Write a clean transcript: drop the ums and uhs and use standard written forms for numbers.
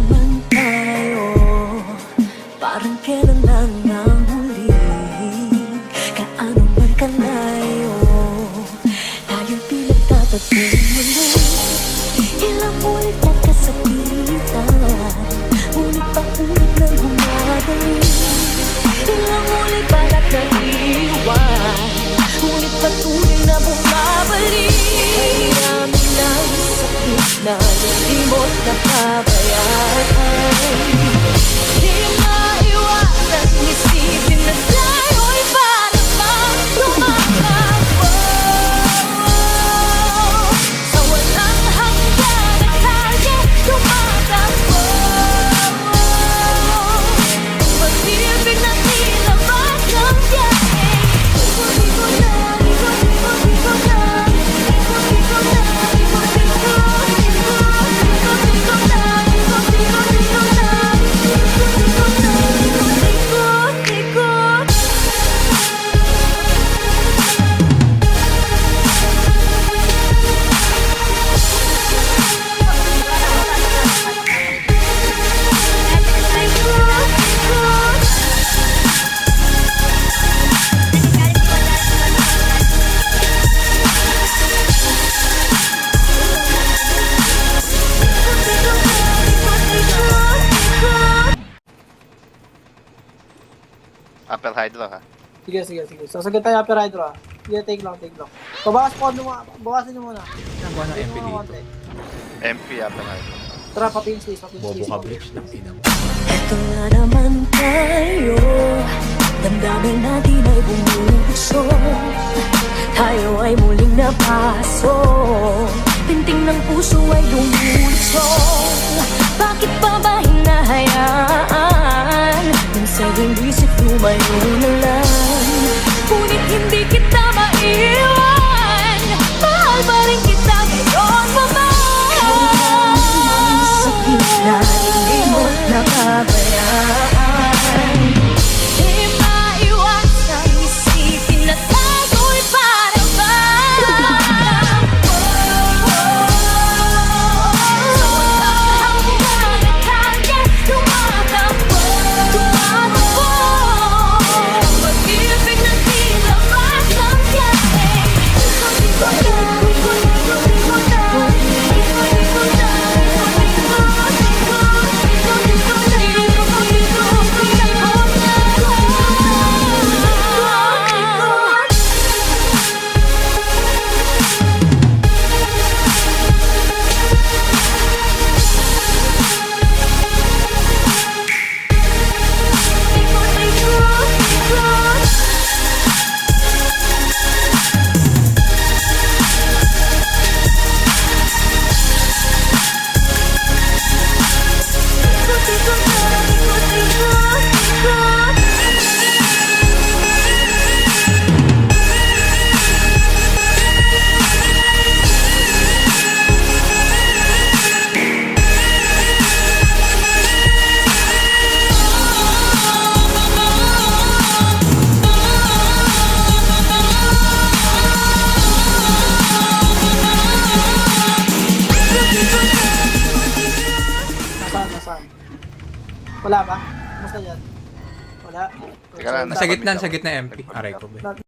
naman tayo, parang kailan lang ang huli. Kaano man kalayo, tayo'y pinagtatating muli. Ilang ulit nagkasakitan, ngunit paulit nang humagaling. Ilang ulit balat na iwan, ngunit patuloy na bumabalik. Ay namin ang sakit na hindi mo't napabayaan. Di maiwasan isipin na tayo'y parang bang tumatakbo sa walang hanggan na kalye, tumatakbo. Pag-ibig na tila ba't ng biyahe, ikot-ikot lang, ikot-ikot lang, ikot-ikot lang, ikot-ikot, ikot-ikot lang, ikot-ikot lang, ikot-ikot lang, ikot-ikot. Upper Hydro ha. Sige. Sasagot tayo upper hydro ah. Sige, take lang. Bawasan nyo muna. Nakuha ng MP dito. Konti. MP Upper Hydro. Tara, pa-pin space. Bobo ka, Bleach lang. Tinang. Ito na naman tayo, damdamin natin ay bumubukso. Tayo ay muling napaso, pinting ng puso ay lumulsong. Bakit pa ba hinahayaan? Minsan isip lumayo na lang, ngunit hindi kita maiwan. Mahal pa rin kita ngayon pa man. Sakit na hindi mo napabayaan. Di maiwasan isipin na tayo'y parang bang sa walang hanggan na kalye, tumatakbo. Pag-ibig na tila ba't ng biyahe, ikot-ikot lang, ikot-ikot lang, ikot-ikot lang, Nasaan? Wala ba? Basta yan. Wala. Teka lang, Sa gitna MP. Aray ko ba?